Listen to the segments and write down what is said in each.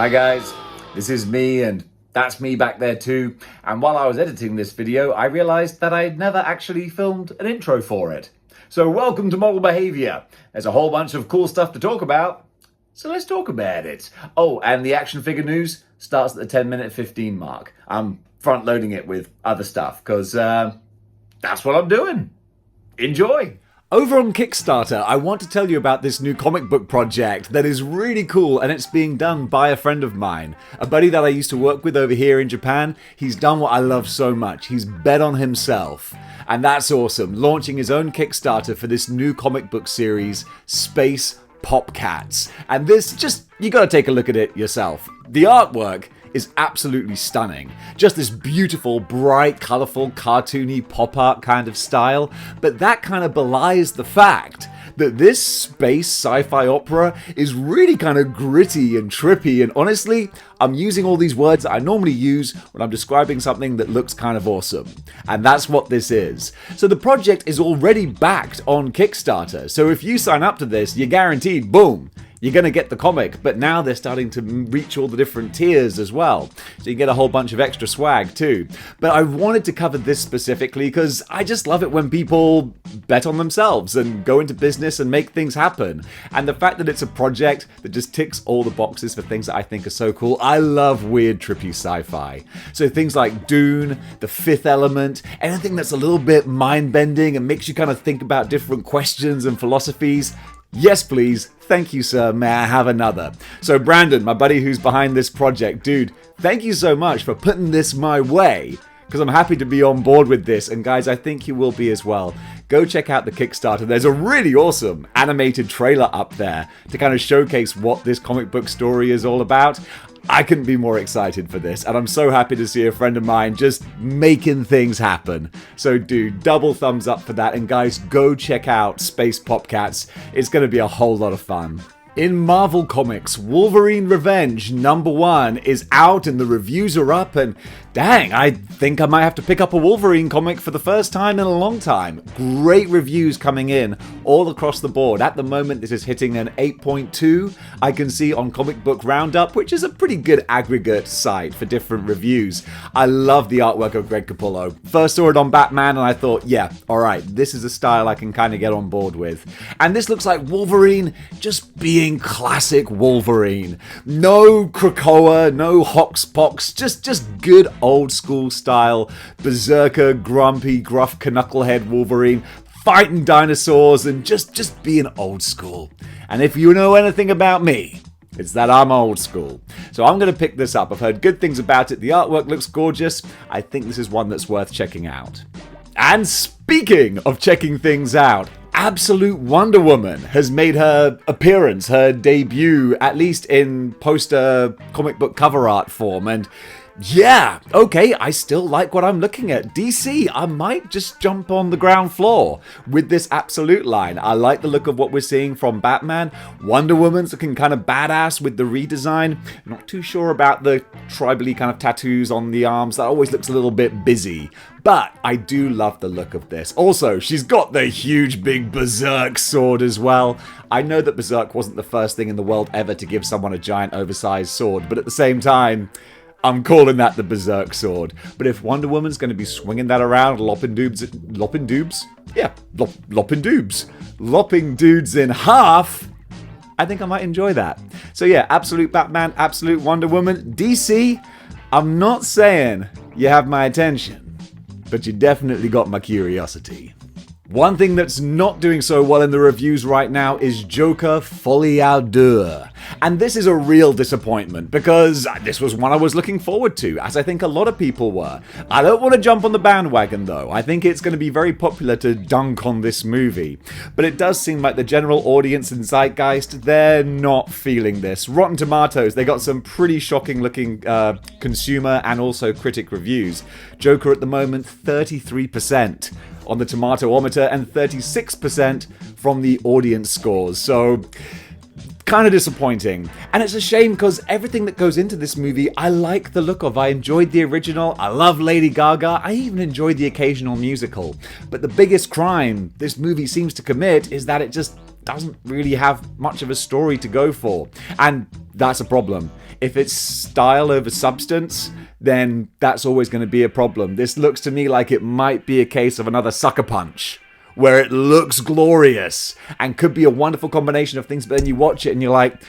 Hi guys, this is me and that's me back there too. And while I was editing this video, I realized that I'd never actually filmed an intro for it. So welcome to Model Behaviour. There's a whole bunch of cool stuff to talk about, so let's talk about it. Oh, and the action figure news starts at the 10-minute 15 mark. I'm front loading it with other stuff because that's what I'm doing. Enjoy. Over on Kickstarter, I want to tell you about this new comic book project that is really cool, and it's being done by a friend of mine. A buddy that I used to work with over here in Japan. He's done what I love so much. He's bet on himself. And that's awesome. Launching his own Kickstarter for this new comic book series, Space Popcats. And this, you gotta take a look at it yourself. The artwork is absolutely stunning. Just this beautiful, bright, colourful, cartoony pop art kind of style, but that kind of belies the fact that this space sci-fi opera is really kind of gritty and trippy, and honestly, I'm using all these words that I normally use when I'm describing something that looks kind of awesome. And that's what this is. So the project is already backed on Kickstarter, so if you sign up to this, you're guaranteed, boom, you're going to get the comic, but now they're starting to reach all the different tiers as well. So you get a whole bunch of extra swag too. But I wanted to cover this specifically because I just love it when people bet on themselves and go into business and make things happen. And the fact that it's a project that just ticks all the boxes for things that I think are so cool. I love weird, trippy sci-fi. So things like Dune, The Fifth Element, anything that's a little bit mind-bending and makes you kind of think about different questions and philosophies. Yes, please. Thank you, sir. May I have another? So Brandon, my buddy who's behind this project, dude, thank you so much for putting this my way, because I'm happy to be on board with this, and guys, I think you will be as well. Go check out the Kickstarter. There's a really awesome animated trailer up there to kind of showcase what this comic book story is all about. I couldn't be more excited for this, and I'm so happy to see a friend of mine just making things happen. So dude, double thumbs up for that, and guys, go check out Space Popcats. It's going to be a whole lot of fun. In Marvel Comics, Wolverine Revenge #1 is out and the reviews are up, and dang, I think I might have to pick up a Wolverine comic for the first time in a long time. Great reviews coming in all across the board. At the moment, this is hitting an 8.2, I can see on Comic Book Roundup, which is a pretty good aggregate site for different reviews. I love the artwork of Greg Capullo. First saw it on Batman and I thought, yeah, alright, this is a style I can kind of get on board with. And this looks like Wolverine just being classic Wolverine. No Krakoa, no Hoxpox, just good old school style Berserker, grumpy, gruff, knucklehead Wolverine, fighting dinosaurs and just being old school. And if you know anything about me, it's that I'm old school. So I'm going to pick this up. I've heard good things about it. The artwork looks gorgeous. I think this is one that's worth checking out. And speaking of checking things out, Absolute Wonder Woman has made her appearance, her debut, at least in poster comic book cover art form, and yeah, okay, I still like what I'm looking at. DC, I might just jump on the ground floor with this Absolute line. I like the look of what we're seeing from Batman. Wonder Woman's looking kind of badass with the redesign. Not too sure about the tribally kind of tattoos on the arms. That always looks a little bit busy. But I do love the look of this. Also, she's got the huge big Berserk sword as well. I know that Berserk wasn't the first thing in the world ever to give someone a giant oversized sword, but at the same time, I'm calling that the Berserk sword. But if Wonder Woman's going to be swinging that around, lopping dudes in half, I think I might enjoy that. So yeah, Absolute Batman, Absolute Wonder Woman. DC, I'm not saying you have my attention, but you definitely got my curiosity. One thing that's not doing so well in the reviews right now is Joker Folie à Deux. And this is a real disappointment because this was one I was looking forward to, as I think a lot of people were. I don't want to jump on the bandwagon though. I think it's going to be very popular to dunk on this movie. But it does seem like the general audience and zeitgeist, they're not feeling this. Rotten Tomatoes, they got some pretty shocking looking consumer and also critic reviews. Joker at the moment, 33% on the Tomatometer and 36% from the audience scores. So kind of disappointing. And it's a shame because everything that goes into this movie, I like the look of. I enjoyed the original. I love Lady Gaga. I even enjoyed the occasional musical. But the biggest crime this movie seems to commit is that it just doesn't really have much of a story to go for. And that's a problem. If it's style over substance, then that's always going to be a problem. This looks to me like it might be a case of another Sucker Punch, where it looks glorious and could be a wonderful combination of things, but then you watch it and you're like,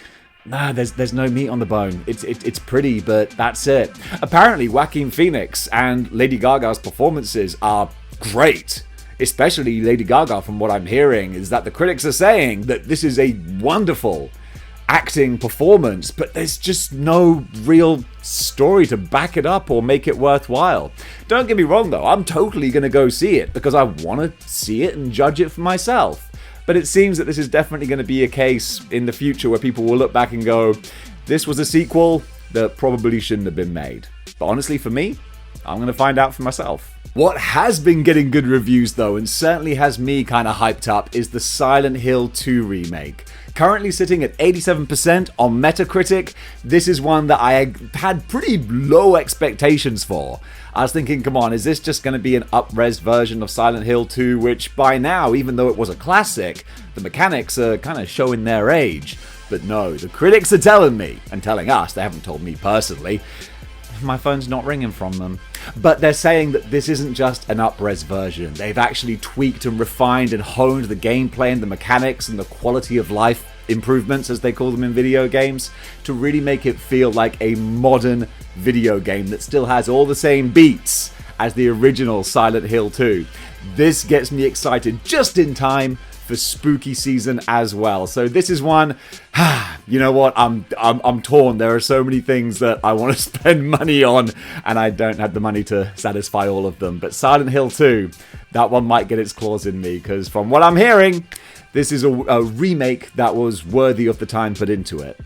nah, there's no meat on the bone. It's pretty, but that's it. Apparently, Joaquin Phoenix and Lady Gaga's performances are great. Especially Lady Gaga, from what I'm hearing, is that the critics are saying that this is a wonderful acting performance, but there's just no real story to back it up or make it worthwhile. Don't get me wrong though, I'm totally going to go see it because I want to see it and judge it for myself. But it seems that this is definitely going to be a case in the future where people will look back and go, this was a sequel that probably shouldn't have been made. But honestly, for me, I'm going to find out for myself. What has been getting good reviews though, and certainly has me kind of hyped up, is the Silent Hill 2 remake. Currently sitting at 87% on Metacritic. This is one that I had pretty low expectations for. I was thinking, come on, is this just going to be an up-res version of Silent Hill 2, which by now, even though it was a classic, the mechanics are kind of showing their age. But no, the critics are telling me, and telling us, they haven't told me personally, my phone's not ringing from them. But they're saying that this isn't just an up-res version. They've actually tweaked and refined and honed the gameplay and the mechanics and the quality of life improvements, as they call them in video games, to really make it feel like a modern video game that still has all the same beats as the original Silent Hill 2. This gets me excited just in time for spooky season as well. So this is one, you know what, I'm torn. There are so many things that I want to spend money on and I don't have the money to satisfy all of them. But Silent Hill 2, that one might get its claws in me, because from what I'm hearing, this is a remake that was worthy of the time put into it.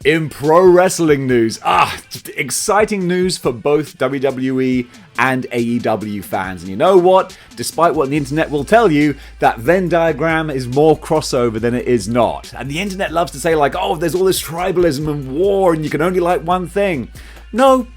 In pro wrestling news, exciting news for both WWE and AEW fans. And you know what? Despite what the internet will tell you, that Venn diagram is more crossover than it is not. And the internet loves to say like, oh, there's all this tribalism and war and you can only like one thing. No,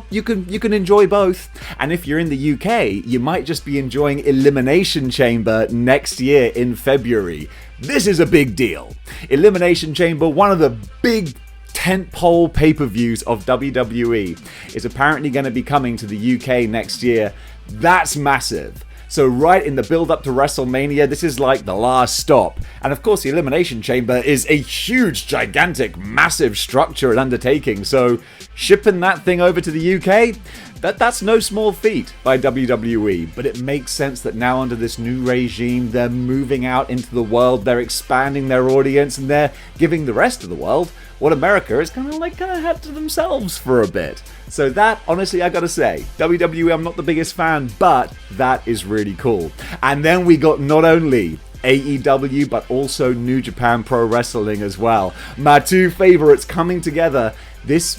you can enjoy both. And if you're in the UK, you might just be enjoying Elimination Chamber next year in February. This is a big deal. Elimination Chamber, one of the big tentpole pay-per-views of WWE, is apparently going to be coming to the UK next year. That's massive. So right in the build-up to WrestleMania, this is like the last stop. And of course, the Elimination Chamber is a huge, gigantic, massive structure and undertaking. So shipping that thing over to the UK, that's no small feat by WWE. But it makes sense that now under this new regime, they're moving out into the world, they're expanding their audience, and they're giving the rest of the world what America is kind of had to themselves for a bit. So that, honestly, I gotta say, WWE, I'm not the biggest fan, but that is really cool. And then we got not only AEW, but also New Japan Pro Wrestling as well. My two favorites coming together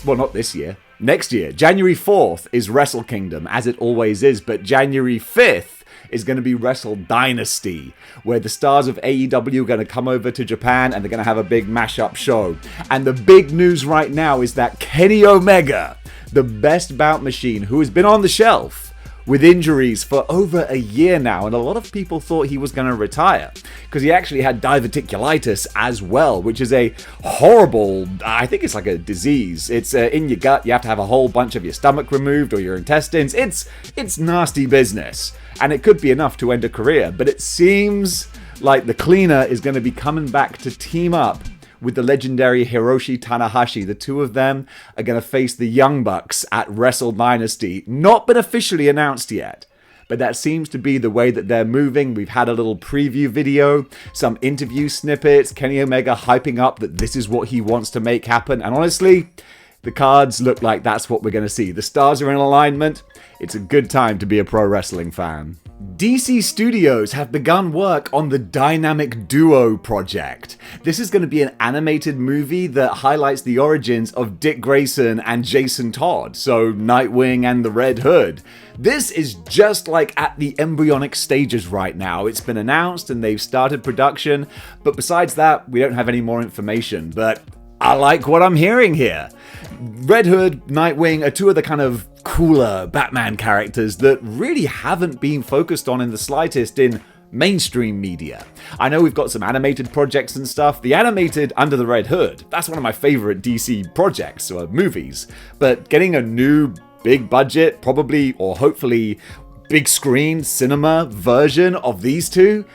not this year, next year. January 4th is Wrestle Kingdom, as it always is, but January 5th is going to be Wrestle Dynasty, where the stars of AEW are going to come over to Japan and they're going to have a big mashup show. And the big news right now is that Kenny Omega, the best bout machine, who has been on the shelf with injuries for over a year now, and a lot of people thought he was going to retire because he actually had diverticulitis as well, which is a horrible, I think it's like a disease. It's in your gut. You have to have a whole bunch of your stomach removed or your intestines. It's nasty business, and it could be enough to end a career. But it seems like the cleaner is going to be coming back to team up with the legendary Hiroshi Tanahashi. The two of them are going to face the Young Bucks at Wrestle Dynasty. Not been officially announced yet, but that seems to be the way that they're moving. We've had a little preview video, some interview snippets, Kenny Omega hyping up that this is what he wants to make happen. And honestly, the cards look like that's what we're going to see. The stars are in alignment. It's a good time to be a pro wrestling fan. DC Studios have begun work on the Dynamic Duo project. This is going to be an animated movie that highlights the origins of Dick Grayson and Jason Todd, so Nightwing and the Red Hood. This is just like at the embryonic stages right now. It's been announced and they've started production, but besides that, we don't have any more information. But I like what I'm hearing here. Red Hood, Nightwing are two of the kind of cooler Batman characters that really haven't been focused on in the slightest in mainstream media. I know we've got some animated projects and stuff. The animated Under the Red Hood, that's one of my favorite DC projects or movies. But getting a new big budget, probably or hopefully big screen cinema version of these two,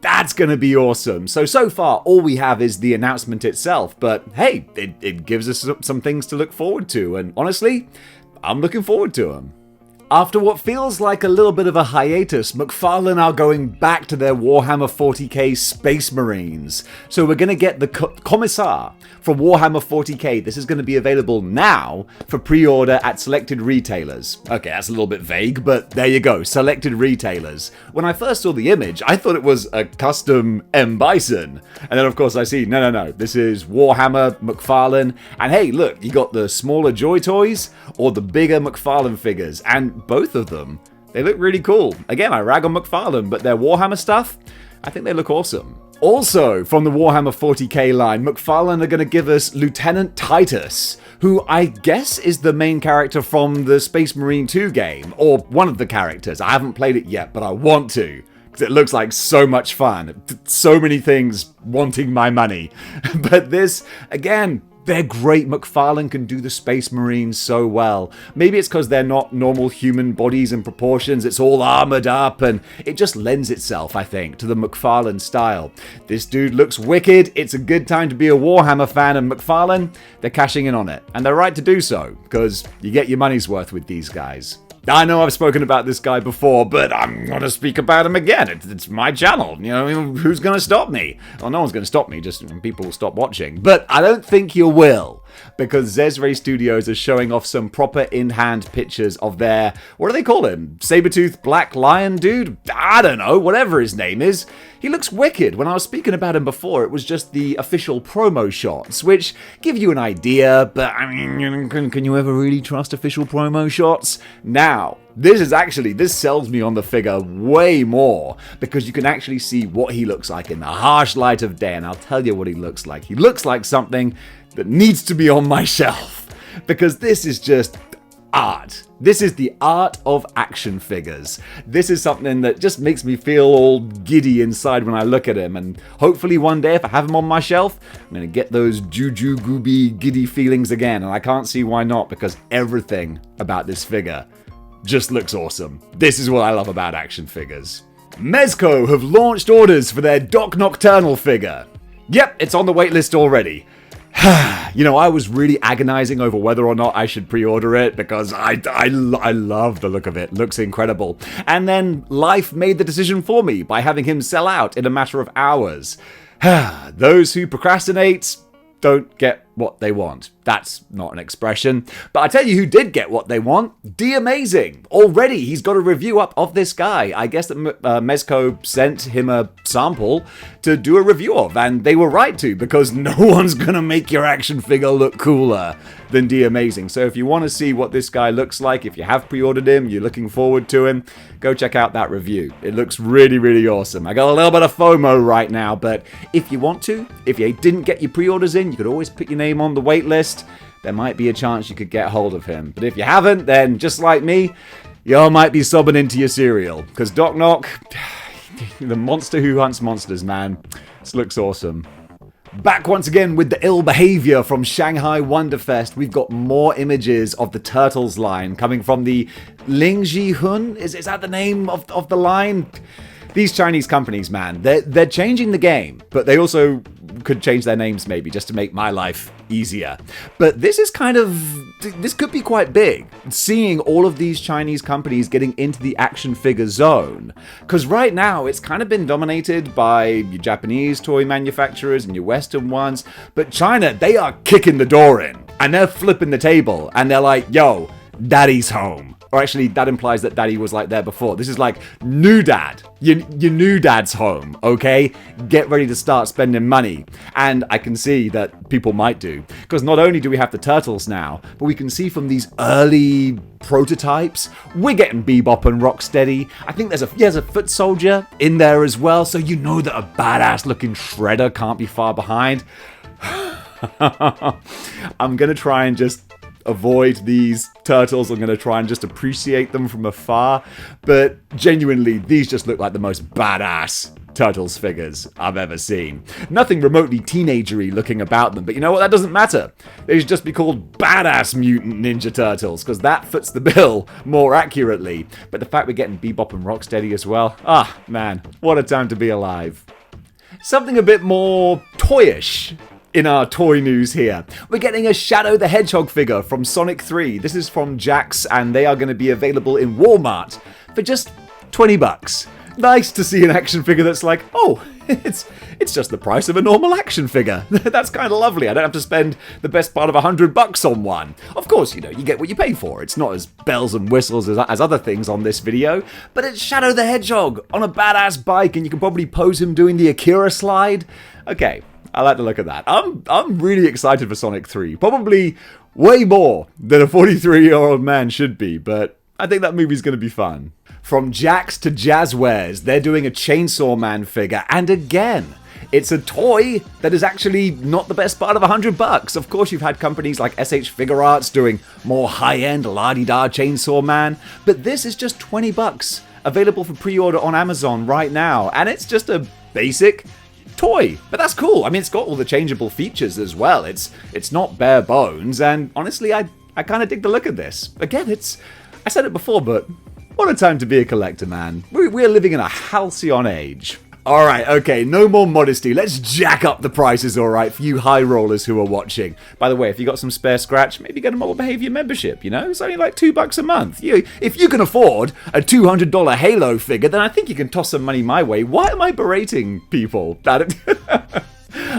that's going to be awesome. So far, all we have is the announcement itself. But hey, it gives us some things to look forward to. And honestly, I'm looking forward to them. After what feels like a little bit of a hiatus, McFarlane are going back to their Warhammer 40k Space Marines. So we're going to get the Commissar from Warhammer 40k. This is going to be available now for pre-order at selected retailers. Okay, that's a little bit vague, but there you go, selected retailers. When I first saw the image, I thought it was a custom M. Bison. And then of course I see, no, this is Warhammer McFarlane. And hey, look, you got the smaller Joy Toys or the bigger McFarlane figures. And both of them, they look really cool. Again, I rag on McFarlane, but their Warhammer stuff, I think they look awesome. Also, from the Warhammer 40k line, McFarlane are going to give us Lieutenant Titus, who I guess is the main character from the Space Marine 2 game, or one of the characters. I haven't played it yet, but I want to, because it looks like so much fun. So many things wanting my money. But this, again, they're great. McFarlane can do the Space Marines so well. Maybe it's because they're not normal human bodies and proportions. It's all armored up, and it just lends itself, I think, to the McFarlane style. This dude looks wicked. It's a good time to be a Warhammer fan, and McFarlane, they're cashing in on it. And they're right to do so, because you get your money's worth with these guys. I know I've spoken about this guy before, but I'm going to speak about him again. It's my channel. You know, who's going to stop me? Well, no one's going to stop me, just people will stop watching. But I don't think you will, because Zesray Studios is showing off some proper in-hand pictures of their, what do they call him? Saber-toothed black lion dude? I don't know, whatever his name is. He looks wicked. When I was speaking about him before, it was just the official promo shots, which give you an idea, but I mean, can you ever really trust official promo shots? Now, this sells me on the figure way more, because you can actually see what he looks like in the harsh light of day, and I'll tell you what he looks like. He looks like something that needs to be on my shelf, because this is just art. This is the art of action figures. This is something that just makes me feel all giddy inside when I look at him, and hopefully one day if I have him on my shelf, I'm going to get those juju gooby giddy feelings again, and I can't see why not, because everything about this figure just looks awesome. This is what I love about action figures. Mezco have launched orders for their Doc Nocturnal figure. Yep, it's on the waitlist already. You know, I was really agonizing over whether or not I should pre-order it, because I love the look of it. Looks incredible. And then life made the decision for me by having him sell out in a matter of hours. Those who procrastinate don't get what they want. That's not an expression. But I tell you who did get what they want. D-Amazing. Already, he's got a review up of this guy. I guess that Mezco sent him a sample to do a review of, and they were right to, because no one's gonna make your action figure look cooler than D-Amazing. So if you want to see what this guy looks like, if you have pre-ordered him, you're looking forward to him, go check out that review. It looks really, really awesome. I got a little bit of FOMO right now, but if you want to, if you didn't get your pre-orders in, you could always put your name on the wait list. There might be a chance you could get hold of him. But if you haven't, then just like me, you might be sobbing into your cereal. Because Doc Nock, the monster who hunts monsters, man. This looks awesome. Back once again with the ill behavior from Shanghai Wonderfest. We've got more images of the Turtles line coming from the Lingji Hun. Is that the name of the line? These Chinese companies, man, they're changing the game, but they also could change their names maybe just to make my life easier. But this could be quite big, seeing all of these Chinese companies getting into the action figure zone. Because right now, it's kind of been dominated by your Japanese toy manufacturers and your Western ones. But China, they are kicking the door in, and they're flipping the table, and they're like, yo, daddy's home. Or actually, that implies that daddy was like there before. This is like, new dad. Your new dad's home, okay? Get ready to start spending money. And I can see that people might do. Because not only do we have the Turtles now, but we can see from these early prototypes, we're getting Bebop and Rocksteady. I think there's a Foot Soldier in there as well, so you know that a badass looking Shredder can't be far behind. I'm gonna try and just avoid these turtles. I'm going to try and just appreciate them from afar. But genuinely, these just look like the most badass Turtles figures I've ever seen. Nothing remotely teenagery looking about them, but you know what? That doesn't matter. They should just be called Badass Mutant Ninja Turtles, because that fits the bill more accurately. But the fact we're getting Bebop and Rocksteady as well, man, what a time to be alive. Something a bit more toyish in our toy news here. We're getting a Shadow the Hedgehog figure from Sonic 3. This is from Jax, and they are going to be available in Walmart for just $20. Nice to see an action figure that's like, oh, it's just the price of a normal action figure. That's kind of lovely. I don't have to spend the best part of $100 on one. Of course, you know, you get what you pay for. It's not as bells and whistles as other things on this video, but it's Shadow the Hedgehog on a badass bike, and you can probably pose him doing the Akira slide. Okay, I like the look of that. I'm really excited for Sonic 3. Probably way more than a 43-year-old man should be, but I think that movie's going to be fun. From Jax to Jazzwares, they're doing a Chainsaw Man figure, and again, it's a toy that is actually not the best part of $100. Of course, you've had companies like SH Figuarts doing more high-end la-di-da Chainsaw Man, but this is just $20, available for pre-order on Amazon right now, and it's just a basic toy. But that's cool. I mean, it's got all the changeable features as well. It's not bare bones, and honestly, I kind of dig the look of this. Again, I said it before, but what a time to be a collector, man. We're living in a halcyon age. Alright, okay, no more modesty. Let's jack up the prices, alright, for you high rollers who are watching. By the way, if you got some spare scratch, maybe get a Model Behaviour membership, you know? It's only like $2 a month. If you can afford a $200 Halo figure, then I think you can toss some money my way. Why am I berating people?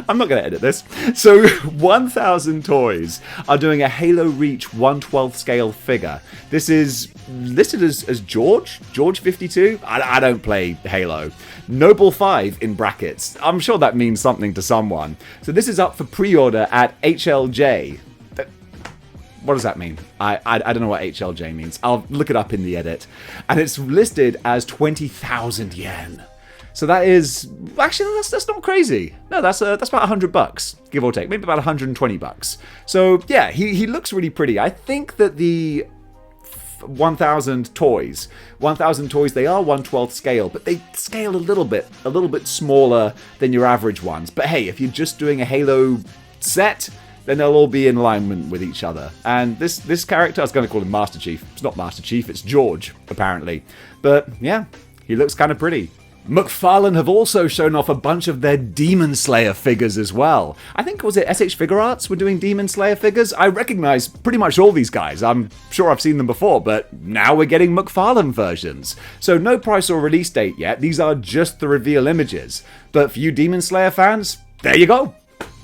I'm not going to edit this. So, 1,000 Toys are doing a Halo Reach 1/12 scale figure. This is listed as George 52. I don't play Halo. Noble 5 in brackets. I'm sure that means something to someone. So this is up for pre-order at HLJ. What does that mean? I don't know what HLJ means. I'll look it up in the edit. And it's listed as 20,000 yen. So that is, actually, that's not crazy. No, that's about $100, give or take, maybe about $120. So yeah, he looks really pretty. I think that the 1,000 toys, they are 1/12 scale, but they scale a little bit smaller than your average ones. But hey, if you're just doing a Halo set, then they'll all be in alignment with each other. And this character, I was going to call him Master Chief. It's not Master Chief, it's George, apparently. But yeah, he looks kind of pretty. McFarlane have also shown off a bunch of their Demon Slayer figures as well. I think, was it SH Figuarts were doing Demon Slayer figures? I recognize pretty much all these guys. I'm sure I've seen them before, but now we're getting McFarlane versions. So no price or release date yet. These are just the reveal images. But for you Demon Slayer fans, there you go.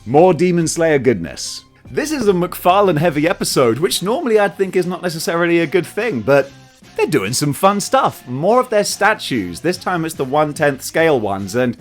More Demon Slayer goodness. This is a McFarlane heavy episode, which normally I'd think is not necessarily a good thing, but they're doing some fun stuff. More of their statues. This time it's the 1/10 scale ones, and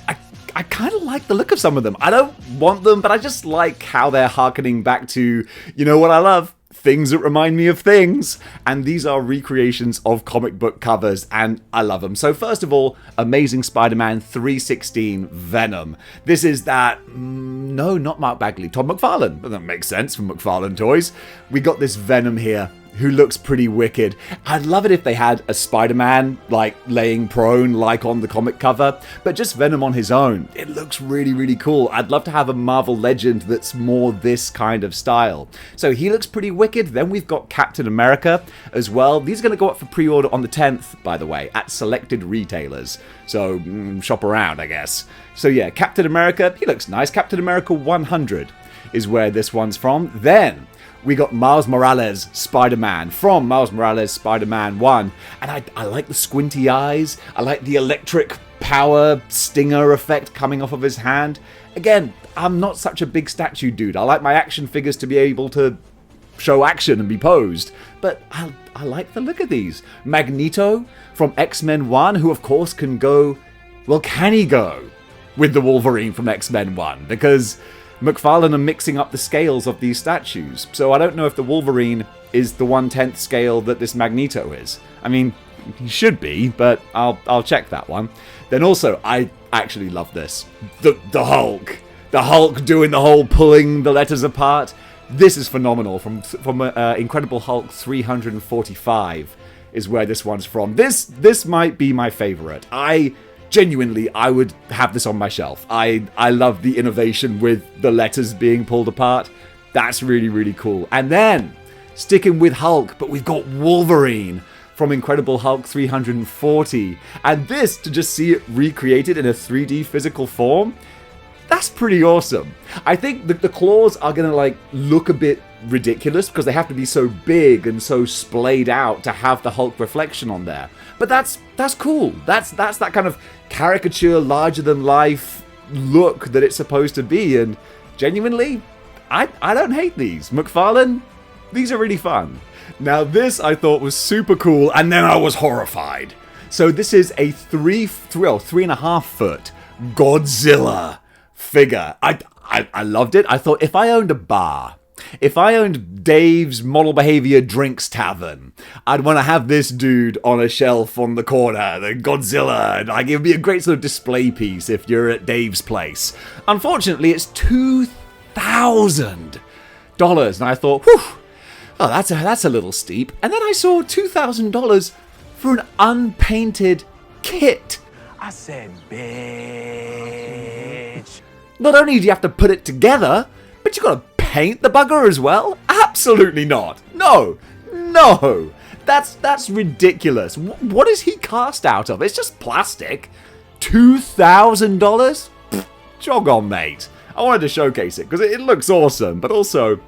I kind of like the look of some of them. I don't want them, but I just like how they're harkening back to, you know what I love? Things that remind me of things. And these are recreations of comic book covers, and I love them. So first of all, Amazing Spider-Man 316 Venom. This is that, no, not Mark Bagley, Todd McFarlane. But that makes sense from McFarlane Toys. We got this Venom here, who looks pretty wicked. I'd love it if they had a Spider-Man, like, laying prone, like on the comic cover, but just Venom on his own. It looks really, really cool. I'd love to have a Marvel Legend that's more this kind of style. So he looks pretty wicked. Then we've got Captain America as well. These are going to go up for pre-order on the 10th, by the way, at selected retailers. So, shop around, I guess. So yeah, Captain America, he looks nice. Captain America 100 is where this one's from. Then we got Miles Morales Spider-Man from Miles Morales Spider-Man 1. And I like the squinty eyes. I like the electric power stinger effect coming off of his hand. Again, I'm not such a big statue dude. I like my action figures to be able to show action and be posed. But I like the look of these. Magneto from X-Men 1, who of course can go... Well, can he go with the Wolverine from X-Men 1? Because McFarlane are mixing up the scales of these statues. So I don't know if the Wolverine is the 1/10 scale that this Magneto is. I mean, he should be, but I'll check that one. Then also, I actually love this. The Hulk. The Hulk doing the whole pulling the letters apart. This is phenomenal. From Incredible Hulk 345 is where this one's from. This might be my favorite. I would have this on my shelf. I love the innovation with the letters being pulled apart. That's really, really cool. And then, sticking with Hulk, but we've got Wolverine from Incredible Hulk 340. And this, to just see it recreated in a 3D physical form, that's pretty awesome. I think the claws are going to like look a bit ridiculous because they have to be so big and so splayed out to have the Hulk reflection on there. But that's cool. That's that kind of caricature, larger than life look that it's supposed to be. And genuinely, I don't hate these. McFarlane, these are really fun. Now this I thought was super cool, and then I was horrified. So this is a 3.5 foot Godzilla figure. I loved it. I thought if I owned a bar, if I owned Dave's Model Behaviour Drinks Tavern, I'd want to have this dude on a shelf on the corner, the Godzilla. Like, it would be a great sort of display piece if you're at Dave's place. Unfortunately, it's $2,000. And I thought, whew, oh, that's a little steep. And then I saw $2,000 for an unpainted kit. I said, bitch. Not only do you have to put it together, but you got to paint the bugger as well? Absolutely not. No. That's ridiculous. What is he cast out of? It's just plastic. $2,000? Jog on, mate. I wanted to showcase it because it looks awesome, but also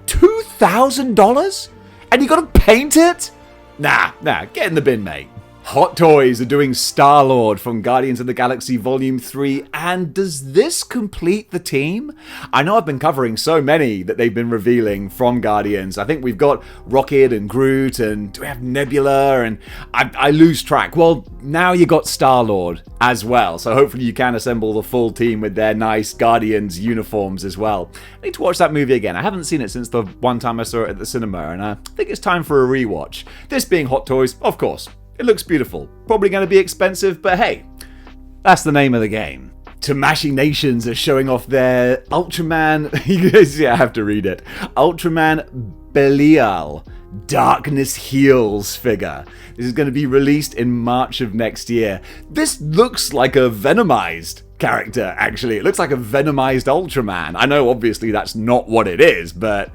$2,000? And you got to paint it? Nah, get in the bin, mate. Hot Toys are doing Star-Lord from Guardians of the Galaxy Volume 3, and does this complete the team? I know I've been covering so many that they've been revealing from Guardians. I think we've got Rocket and Groot, and do we have Nebula, and I lose track. Well, now you got Star-Lord as well, so hopefully you can assemble the full team with their nice Guardians uniforms as well. I need to watch that movie again. I haven't seen it since the one time I saw it at the cinema, and I think it's time for a rewatch. This being Hot Toys, of course. It looks beautiful. Probably going to be expensive, but hey, that's the name of the game. Tamashii Nations are showing off their Ultraman, I have to read it, Ultraman Belial Darkness Heals figure. This is going to be released in March of next year. This looks like a Venomized character, actually. It looks like a Venomized Ultraman. I know, obviously, that's not what it is, but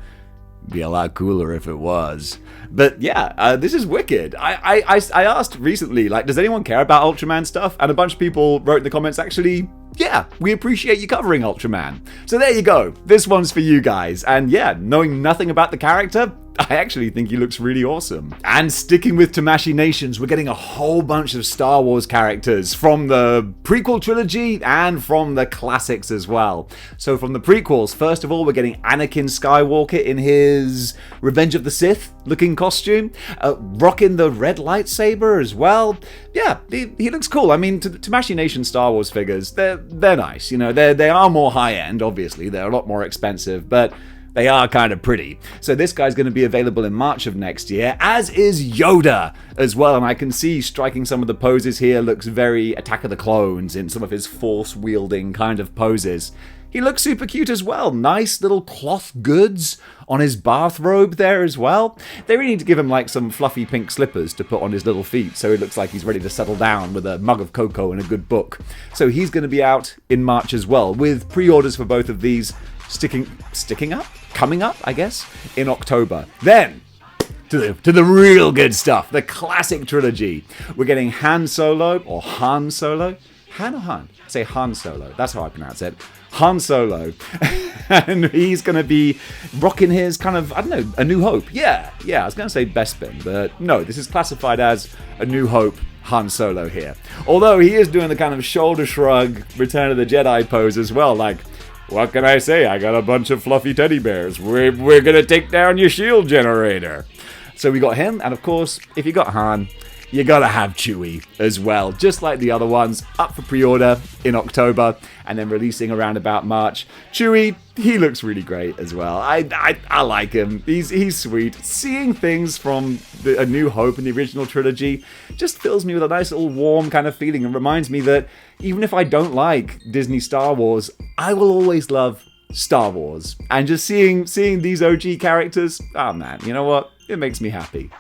it'd be a lot cooler if it was. But yeah, this is wicked. I asked recently, like, does anyone care about Ultraman stuff? And a bunch of people wrote in the comments, actually, yeah, we appreciate you covering Ultraman. So there you go. This one's for you guys. And yeah, knowing nothing about the character, I actually think he looks really awesome. And sticking with Tamashii Nations, we're getting a whole bunch of Star Wars characters from the prequel trilogy and from the classics as well. So from the prequels, first of all, we're getting Anakin Skywalker in his Revenge of the Sith looking costume, rocking the red lightsaber as well. Yeah, he looks cool. I mean, Tamashii Nation Star Wars figures, they're nice. You know, they are more high-end, obviously. They're a lot more expensive, but they are kind of pretty. So this guy's going to be available in March of next year, as is Yoda as well. And I can see striking some of the poses here looks very Attack of the Clones in some of his force-wielding kind of poses. He looks super cute as well. Nice little cloth goods on his bathrobe there as well. They really need to give him like some fluffy pink slippers to put on his little feet so he looks like he's ready to settle down with a mug of cocoa and a good book. So he's going to be out in March as well, with pre-orders for both of these coming up, I guess, in October. Then, to the real good stuff, the classic trilogy. We're getting Han Solo, or Han Solo. Han or Han? I say Han Solo. That's how I pronounce it. Han Solo. And he's going to be rocking his kind of, I don't know, A New Hope. Yeah, I was going to say Bespin, but no, this is classified as A New Hope Han Solo here. Although he is doing the kind of shoulder shrug Return of the Jedi pose as well, like, what can I say? I got a bunch of fluffy teddy bears. We're going to take down your shield generator. So we got him, and of course, if you got Han, you gotta have Chewie as well. Just like the other ones, up for pre-order in October, and then releasing around about March. Chewie, he looks really great as well. I like him. He's sweet. Seeing things from A New Hope in the original trilogy just fills me with a nice little warm kind of feeling, and reminds me that even if I don't like Disney Star Wars, I will always love Star Wars. And just seeing these OG characters, oh man, you know what? It makes me happy.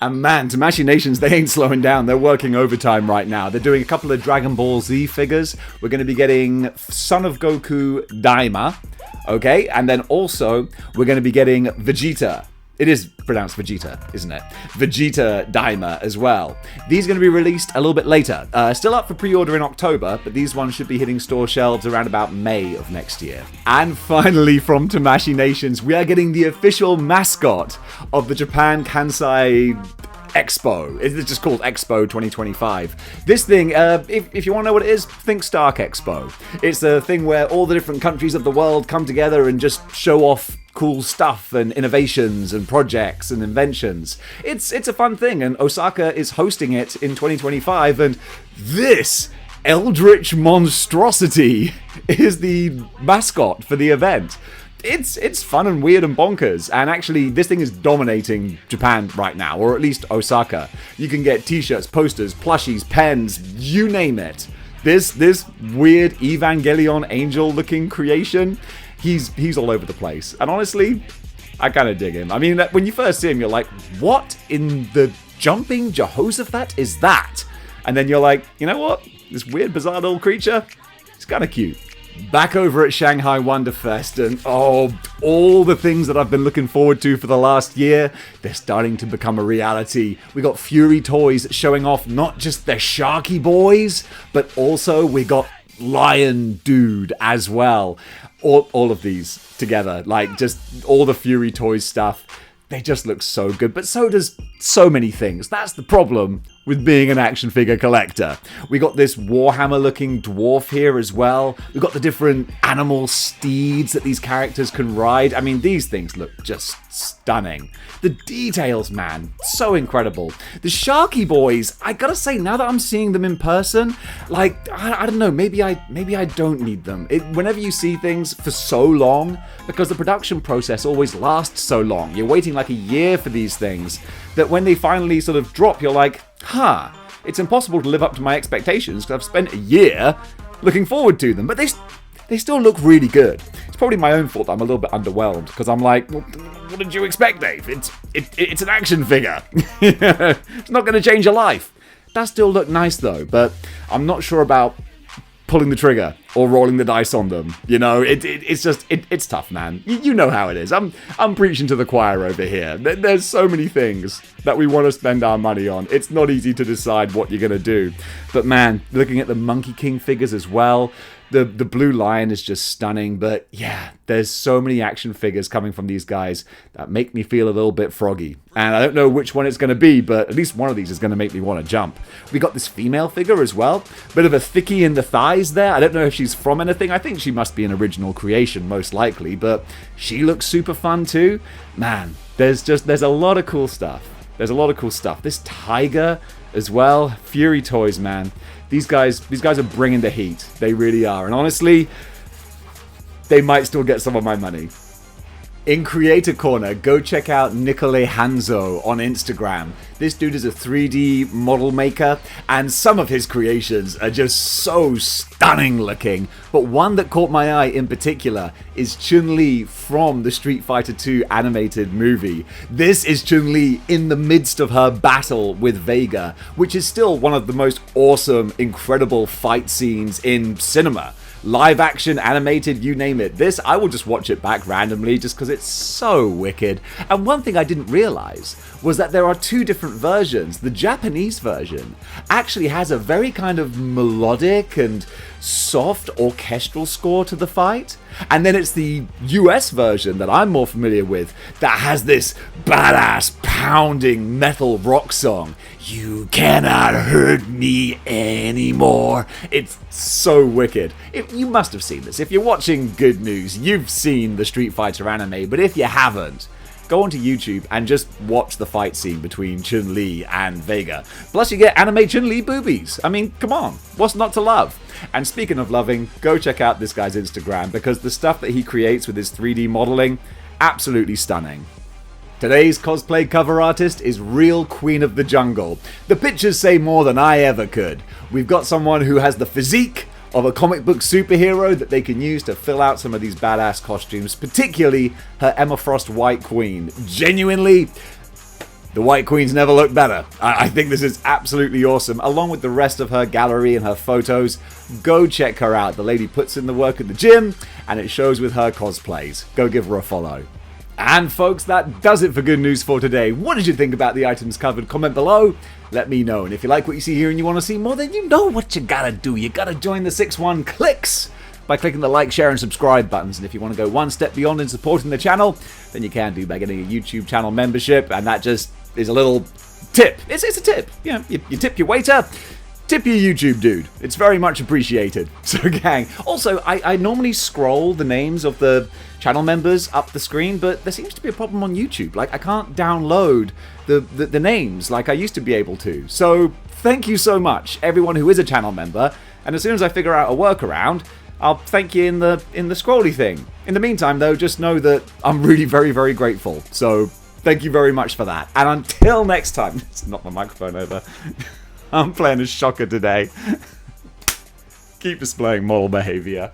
And man, Tamashii Nations, they ain't slowing down. They're working overtime right now. They're doing a couple of Dragon Ball Z figures. We're going to be getting Son of Goku Daima, okay? And then also, we're going to be getting Vegeta. It is pronounced Vegeta, isn't it? Vegeta Daima as well. These are going to be released a little bit later. Still up for pre-order in October, but these ones should be hitting store shelves around about May of next year. And finally, from Tamashii Nations, we are getting the official mascot of the Japan Kansai Expo. It's just called Expo 2025. This thing, if you want to know what it is, think Stark Expo. It's a thing where all the different countries of the world come together and just show off cool stuff and innovations and projects and inventions. It's a fun thing, and Osaka is hosting it in 2025, and this eldritch monstrosity is the mascot for the event. It's fun and weird and bonkers, and actually this thing is dominating Japan right now, or at least Osaka. You can get t-shirts, posters, plushies, pens, you name it. This weird Evangelion angel looking creation, he's all over the place. And honestly, I kind of dig him. I mean, when you first see him, you're like, what in the jumping Jehoshaphat is that? And then you're like, you know what? This weird, bizarre little creature, it's kind of cute. Back over at Shanghai Wonderfest, and all the things that I've been looking forward to for the last year, they're starting to become a reality. We got Furay Toys showing off not just their Sharky boys, but also we got Lion Dude as well. All of these together, like just all the Furay Toys stuff, they just look so good, but so does so many things. That's the problem with being an action figure collector. We got this Warhammer looking dwarf here as well. We've got the different animal steeds that these characters can ride. I mean, these things look just stunning. The details, man, so incredible. The Sharky boys, I gotta say, now that I'm seeing them in person, like, I don't know, maybe I don't need them. Whenever you see things for so long, because the production process always lasts so long, you're waiting like a year for these things, that when they finally sort of drop, you're like, it's impossible to live up to my expectations because I've spent a year looking forward to them. But they still look really good. It's probably my own fault that I'm a little bit underwhelmed because I'm like, well, what did you expect, Dave? It's an action figure. It's not going to change your life. That still look nice though, but I'm not sure about pulling the trigger or rolling the dice on them. You know, it's tough, man. You know how it is. I'm preaching to the choir over here. There's so many things that we want to spend our money on. It's not easy to decide what you're gonna do. But man, looking at the Monkey King figures as well, the Blue Lion is just stunning. But yeah, there's so many action figures coming from these guys that make me feel a little bit froggy. And I don't know which one it's going to be, but at least one of these is going to make me want to jump. We got this female figure as well. Bit of a thickie in the thighs there. I don't know if she's from anything. I think she must be an original creation, most likely. But she looks super fun too. Man, there's a lot of cool stuff. There's a lot of cool stuff. This tiger as well. Furay Toys, man. These guys are bringing the heat. They really are. And honestly, they might still get some of my money. In Creator Corner, go check out Nicole Hanzo on Instagram. This dude is a 3D model maker, and some of his creations are just so stunning looking. But one that caught my eye in particular is Chun-Li from the Street Fighter II animated movie. This is Chun-Li in the midst of her battle with Vega, which is still one of the most awesome, incredible fight scenes in cinema. Live action, animated, you name it. This, I will just watch it back randomly just because it's so wicked. And one thing I didn't realize was that there are two different versions. The Japanese version actually has a very kind of melodic and soft orchestral score to the fight. And then it's the US version that I'm more familiar with that has this badass pounding metal rock song. You cannot hurt me anymore. It's so wicked. You must have seen this. If you're watching Good News, you've seen the Street Fighter anime, but if you haven't, go onto YouTube and just watch the fight scene between Chun-Li and Vega. Plus you get anime Chun-Li boobies. I mean, come on, what's not to love? And speaking of loving, go check out this guy's Instagram because the stuff that he creates with his 3D modeling, absolutely stunning. Today's cosplay cover artist is Real Queen of the Jungle. The pictures say more than I ever could. We've got someone who has the physique, of a comic book superhero that they can use to fill out some of these badass costumes, particularly her Emma Frost White Queen. Genuinely, the White Queen's never looked better. I think this is absolutely awesome. Along with the rest of her gallery and her photos, go check her out. The lady puts in the work at the gym, and it shows with her cosplays. Go give her a follow. And folks, that does it for Good News for today. What did you think about the items covered? Comment below. Let me know. And if you like what you see here and you want to see more, then you know what you gotta do. You gotta join the 6-1 Clicks by clicking the like, share, and subscribe buttons. And if you want to go one step beyond in supporting the channel, then you can do by getting a YouTube channel membership. And that just is a little tip. It's a tip. You know, you tip your waiter, tip your YouTube dude. It's very much appreciated. So gang, also I normally scroll the names of the channel members up the screen, but there seems to be a problem on YouTube. Like I can't download the names like I used to be able to. So thank you so much, everyone who is a channel member. And as soon as I figure out a workaround, I'll thank you in the scrolly thing. In the meantime though, just know that I'm really very, very grateful. So thank you very much for that. And until next time, let's knock my microphone over. I'm playing a shocker today. Keep displaying model behavior.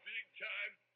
Big time.